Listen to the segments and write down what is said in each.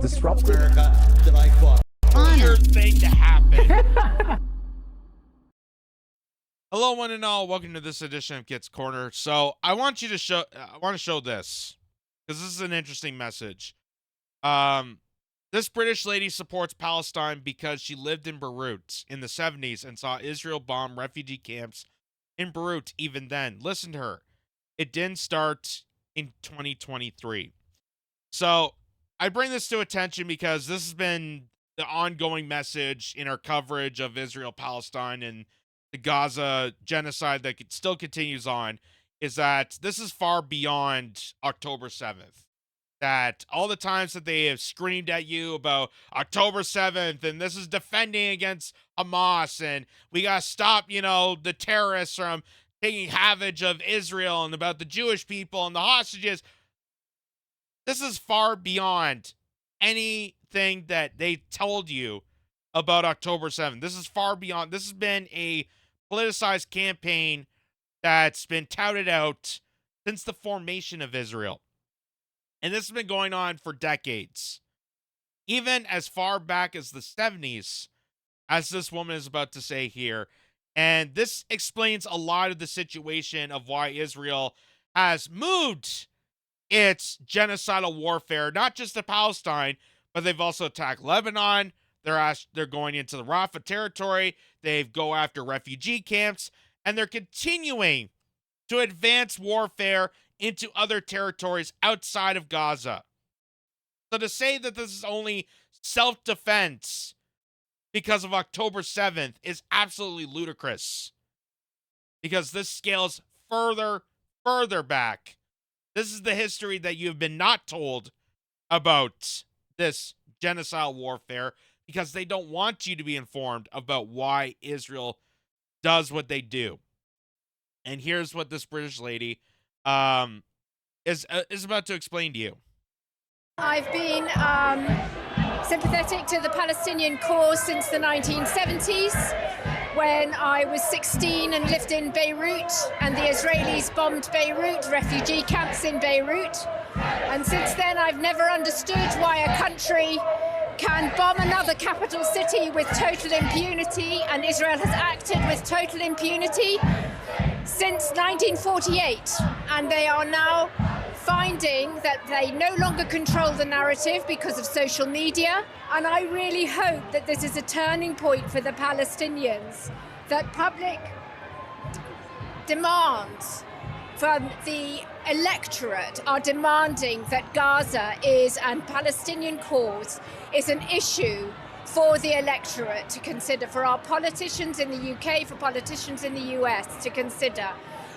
disruptive. America that I fought. Weird thing to happen. Hello, one and all. Welcome to this edition of Kitz Corner. So I want to show this because this is an interesting message. This British lady supports Palestine because she lived in Beirut in the 70s and saw Israel bomb refugee camps in Beirut even then. Listen to her. It didn't start in 2023. So I bring this to attention because this has been the ongoing message in our coverage of Israel-Palestine and the Gaza genocide that still continues on, is that this is far beyond October 7th. That all the times that they have screamed at you about October 7th, and this is defending against Hamas, and we got to stop, the terrorists from taking havoc of Israel, and about the Jewish people and the hostages. This is far beyond anything that they told you about October 7th. This is far beyond. This has been a politicized campaign that's been touted out since the formation of Israel. And this has been going on for decades. Even as far back as the 70s, as this woman is about to say here. And this explains a lot of the situation of why Israel has moved its genocidal warfare, not just to Palestine, but they've also attacked Lebanon. They're going into the Rafah territory. They go after refugee camps, and they're continuing to advance warfare into other territories outside of Gaza. So to say that this is only self-defense because of October 7th is absolutely ludicrous, because this scales further back. This is the history that you've been not told about this genocidal warfare, because they don't want you to be informed about why Israel does what they do. And here's what this British lady is about to explain to you. I've been sympathetic to the Palestinian cause since the 1970s, when I was 16 and lived in Beirut, and the Israelis bombed Beirut, refugee camps in Beirut. And since then, I've never understood why a country can bomb another capital city with total impunity, and Israel has acted with total impunity since 1948. And they are now finding that they no longer control the narrative because of social media. And I really hope that this is a turning point for the Palestinians, that public demands from the electorate are demanding that Gaza is, and Palestinian cause is, an issue for the electorate to consider, for our politicians in the UK, for politicians in the US to consider.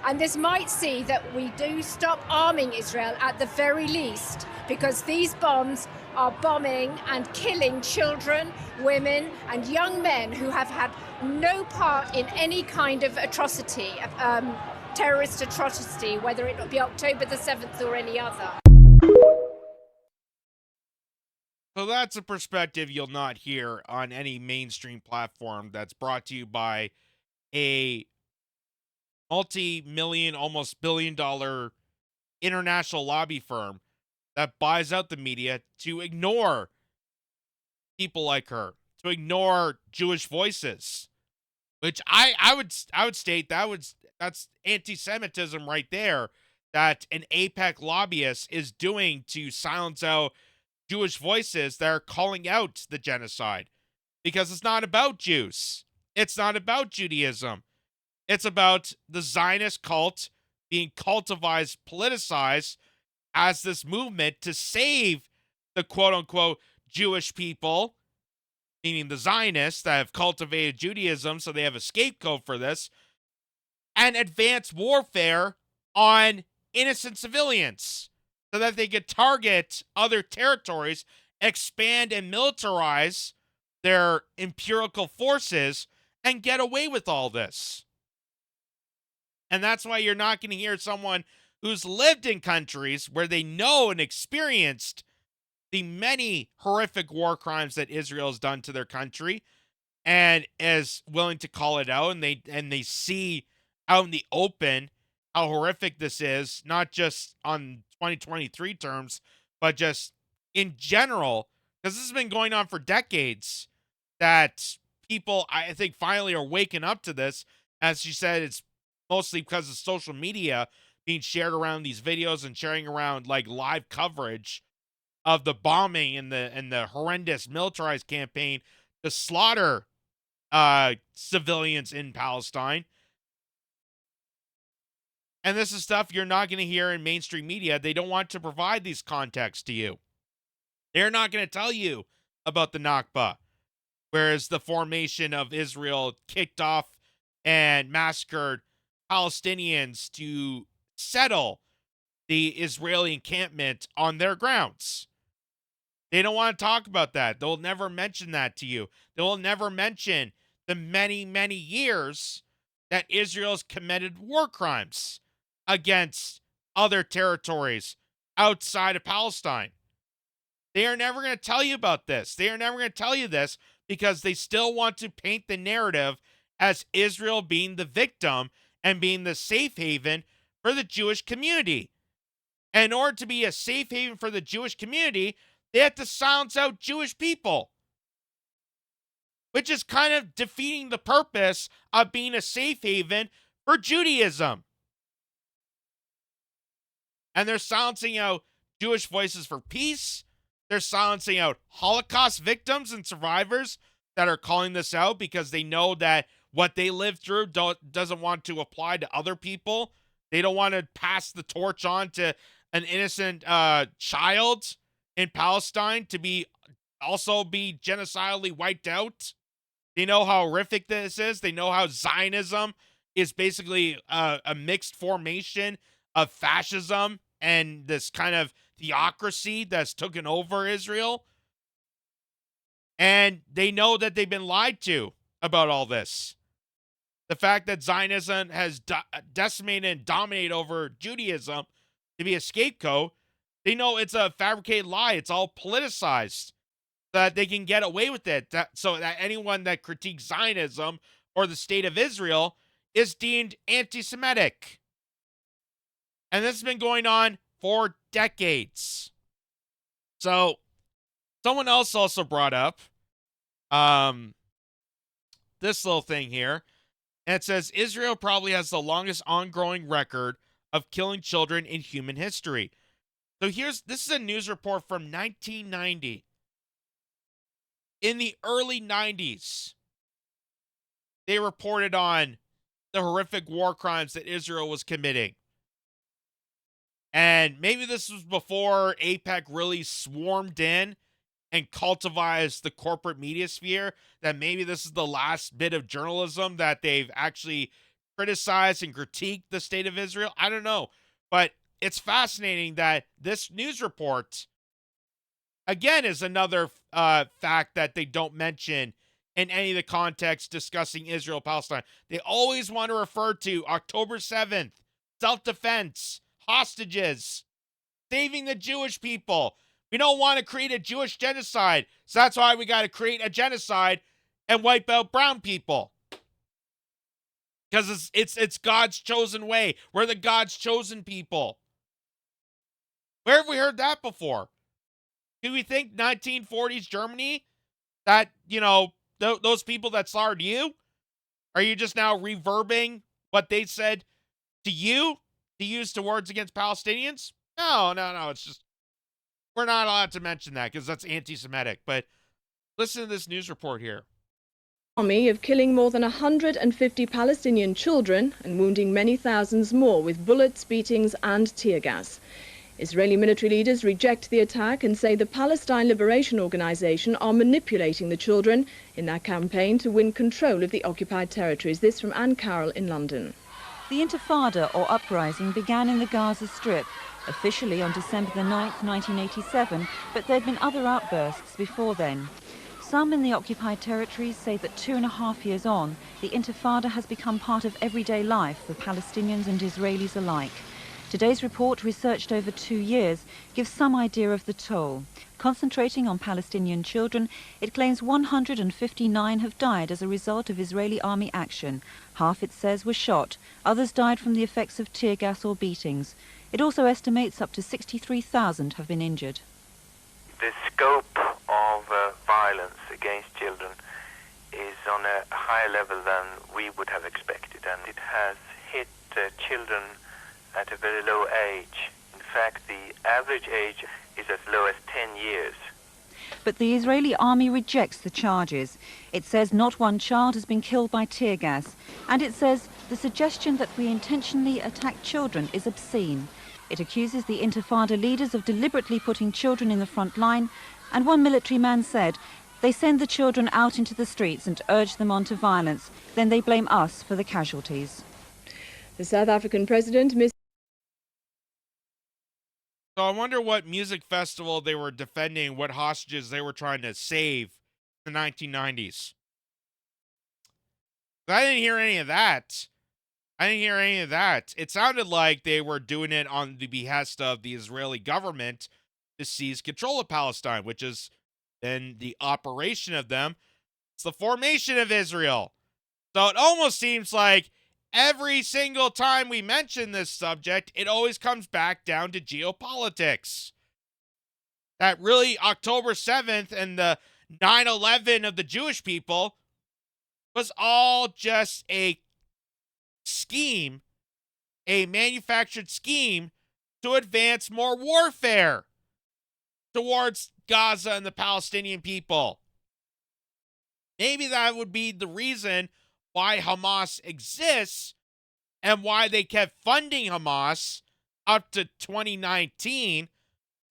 And this might see that we do stop arming Israel at the very least, because these bombs are bombing and killing children, women, and young men who have had no part in any kind of atrocity, terrorist atrocity, whether it be October the 7th or any other. So that's a perspective you'll not hear on any mainstream platform that's brought to you by a multi-million, almost billion-dollar international lobby firm that buys out the media to ignore people like her, to ignore Jewish voices, which I would state that's anti-Semitism right there, that an AIPAC lobbyist is doing to silence out Jewish voices that are calling out the genocide, because it's not about Jews. It's not about Judaism. It's about the Zionist cult being cultivized, politicized as this movement to save the quote-unquote Jewish people, meaning the Zionists that have cultivated Judaism, so they have a scapegoat for this, and advance warfare on innocent civilians so that they could target other territories, expand and militarize their imperial forces, and get away with all this. And that's why you're not going to hear someone who's lived in countries where they know and experienced the many horrific war crimes that Israel has done to their country, and is willing to call it out, and they see out in the open how horrific this is, not just on 2023 terms, but just in general, Because this has been going on for decades, that people, I think, finally are waking up to this. As she said, it's mostly because of social media being shared around these videos and sharing around like live coverage of the bombing and the horrendous militarized campaign to slaughter civilians in Palestine. And this is stuff you're not going to hear in mainstream media. They don't want to provide these contexts to you. They're not going to tell you about the Nakba, whereas the formation of Israel kicked off and massacred Palestinians to settle the Israeli encampment on their grounds. They don't want to talk about that. They'll never mention that to you. They will never mention the many, many years that Israel's committed war crimes against other territories outside of Palestine. They are never going to tell you about this. They are never going to tell you this because they still want to paint the narrative as Israel being the victim and being the safe haven for the Jewish community. And in order to be a safe haven for the Jewish community, they have to silence out Jewish people, which is kind of defeating the purpose of being a safe haven for Judaism. And they're silencing out Jewish voices for peace. They're silencing out Holocaust victims and survivors that are calling this out because they know that what they lived through doesn't want to apply to other people. They don't want to pass the torch on to an innocent child in Palestine to be genocidally wiped out. They know how horrific this is. They know how Zionism is basically a mixed formation of fascism and this kind of theocracy that's taken over Israel. And they know that they've been lied to about all this. The fact that Zionism has decimated and dominated over Judaism to be a scapegoat, they know it's a fabricated lie. It's all politicized so that they can get away with it. So that anyone that critiques Zionism or the state of Israel is deemed anti-Semitic. And this has been going on for decades. So someone else also brought up this little thing here. And it says, Israel probably has the longest ongoing record of killing children in human history. So this is a news report from 1990. In the early 90s, they reported on the horrific war crimes that Israel was committing. And maybe this was before AIPAC really swarmed in and cultivized the corporate media sphere, that maybe this is the last bit of journalism that they've actually criticized and critiqued the state of Israel. I don't know. But it's fascinating that this news report, again, is another fact that they don't mention in any of the context discussing Israel-Palestine. They always want to refer to October 7th, self-defense, hostages, saving the Jewish people. We don't want to create a Jewish genocide, so that's why we got to create a genocide and wipe out brown people. Because it's God's chosen way. We're the God's chosen people. Where have we heard that before? Do we think 1940s Germany, that, those people that slaughtered you, are you just now reverbing what they said to you to use to words against Palestinians? No. It's just, we're not allowed to mention that because that's anti-Semitic. But listen to this news report here. Army of killing more than 150 Palestinian children and wounding many thousands more with bullets, beatings and tear gas. Israeli military leaders reject the attack and say the Palestine Liberation Organization are manipulating the children in their campaign to win control of the occupied territories. This from Anne Carroll in London. The Intifada, or uprising, began in the Gaza Strip, officially on December the 9th, 1987, but there'd been other outbursts before then. Some in the occupied territories say that 2.5 years on, the Intifada has become part of everyday life for Palestinians and Israelis alike. Today's report, researched over 2 years, gives some idea of the toll. Concentrating on Palestinian children, it claims 159 have died as a result of Israeli army action. Half, it says, were shot. Others died from the effects of tear gas or beatings. It also estimates up to 63,000 have been injured. The scope of violence against children is on a higher level than we would have expected, and it has hit children at a very low age. In fact, the average age is as low as 10 years. But the Israeli army rejects the charges. It says not one child has been killed by tear gas, and it says the suggestion that we intentionally attack children is obscene. It accuses the Intifada leaders of deliberately putting children in the front line, and one military man said, they send the children out into the streets and urge them on to violence, then they blame us for the casualties. The South African president, Ms. So I wonder what music festival they were defending, what hostages they were trying to save in the 1990s. I didn't hear any of that. It sounded like they were doing it on the behest of the Israeli government to seize control of Palestine, which is then the operation of them. It's the formation of Israel. So it almost seems like every single time we mention this subject, it always comes back down to geopolitics. That really October 7th and the 9/11 of the Jewish people was all just a scheme, a manufactured scheme to advance more warfare towards Gaza and the Palestinian people. Maybe that would be the reason why Hamas exists and why they kept funding Hamas up to 2019,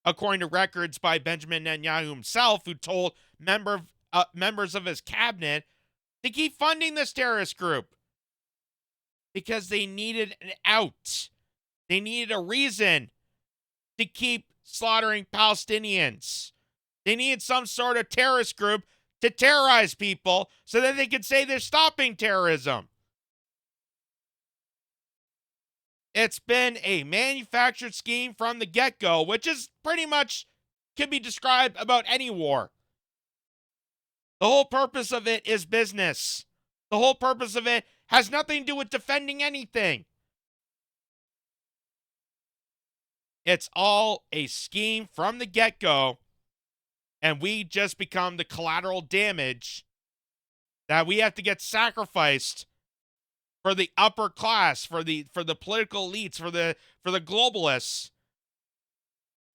according to records by Benjamin Netanyahu himself, who told members of his cabinet to keep funding this terrorist group because they needed an out. They needed a reason to keep slaughtering Palestinians. They needed some sort of terrorist group to terrorize people so that they could say they're stopping terrorism. It's been a manufactured scheme from the get-go, which is pretty much can be described about any war. The whole purpose of it is business. The whole purpose of it has nothing to do with defending anything. It's all a scheme from the get-go, and we just become the collateral damage that we have to get sacrificed for the upper class, for the political elites, for the globalists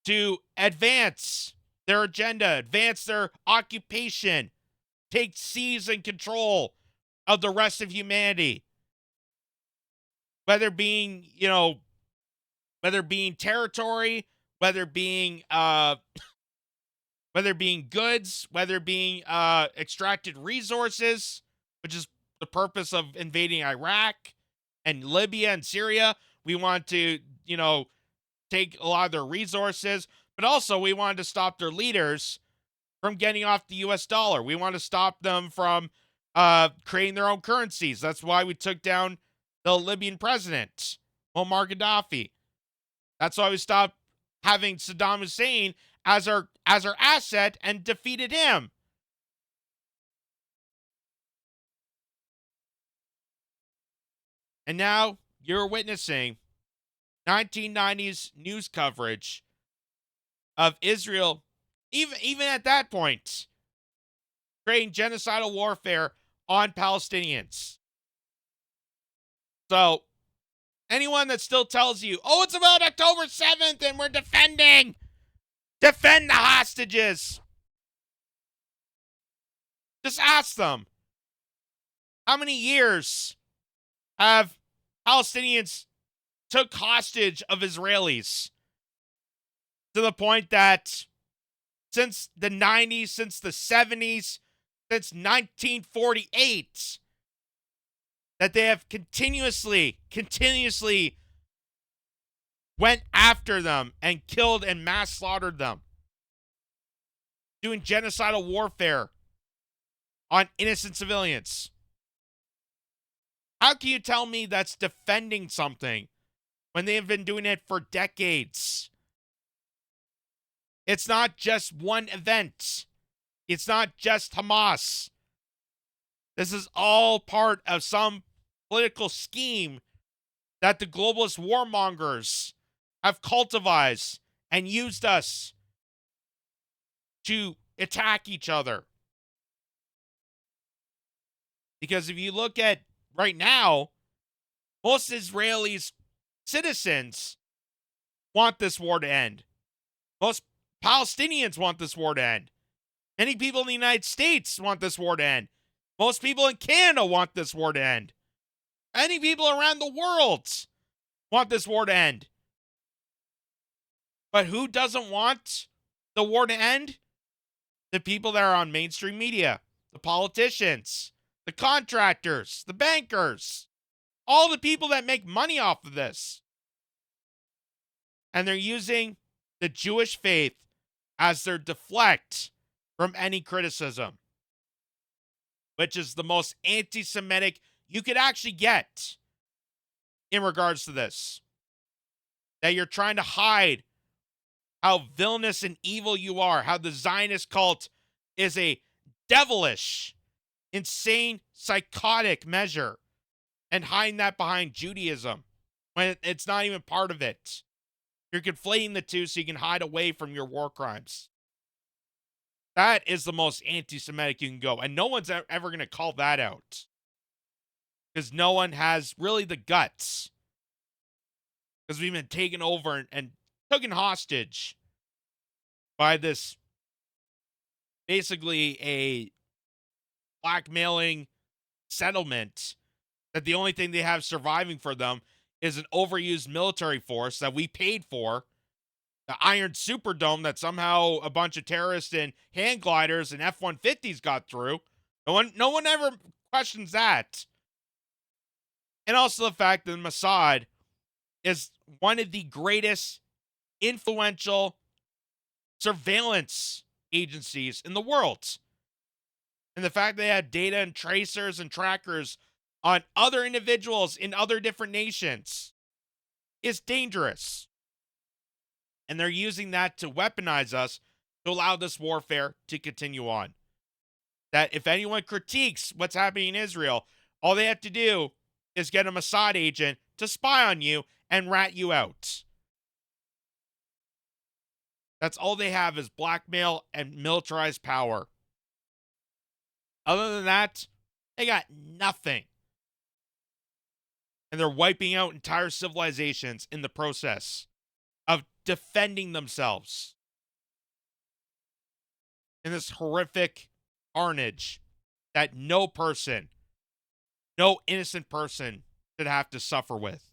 to advance their agenda, advance their occupation, take seize and control of the rest of humanity. Whether being, whether being territory, whether being goods, whether being extracted resources, which is the purpose of invading Iraq and Libya and Syria. We want to, take a lot of their resources, but also we wanted to stop their leaders from getting off the US dollar. We want to stop them from creating their own currencies. That's why we took down the Libyan president, Muammar Gaddafi. That's why we stopped having Saddam Hussein as our asset and defeated him. And now you're witnessing 1990s news coverage of Israel, even at that point, creating genocidal warfare on Palestinians. So, anyone that still tells you, oh, it's about October 7th and we're defend the hostages. Just ask them, how many years have Palestinians took hostage of Israelis to the point that since the 90s, since the 70s, since 1948, that they have continuously went after them and killed and mass slaughtered them, doing genocidal warfare on innocent civilians. How can you tell me that's defending something when they've been doing it for decades? It's not just one event. It's not just Hamas. This is all part of some political scheme that the globalist warmongers have cultivated and used us to attack each other. Because if you look at right now, most Israelis, citizens, want this war to end. Most Palestinians want this war to end. Many people in the United States want this war to end. Most people in Canada want this war to end. Many people around the world want this war to end. But who doesn't want the war to end? The people that are on mainstream media, the politicians, the contractors, the bankers, all the people that make money off of this. And they're using the Jewish faith as their deflect from any criticism, which is the most anti-Semitic you could actually get in regards to this. That you're trying to hide how villainous and evil you are, how the Zionist cult is a devilish, insane, psychotic measure, and hiding that behind Judaism when it's not even part of it. You're conflating the two so you can hide away from your war crimes. That is the most anti-Semitic you can go, and no one's ever going to call that out. Because no one has really the guts. Because we've been taken over and taken hostage by this, basically a blackmailing settlement that the only thing they have surviving for them is an overused military force that we paid for, the Iron Superdome that somehow a bunch of terrorists and hand gliders and F-150s got through. No one ever questions that. And also the fact that Mossad is one of the greatest influential surveillance agencies in the world. And the fact they had data and tracers and trackers on other individuals in other different nations is dangerous. And they're using that to weaponize us to allow this warfare to continue on. That if anyone critiques what's happening in Israel, all they have to do is get a Mossad agent to spy on you and rat you out. That's all they have is blackmail and militarized power. Other than that, they got nothing. And they're wiping out entire civilizations in the process of defending themselves in this horrific carnage that no innocent person should have to suffer with.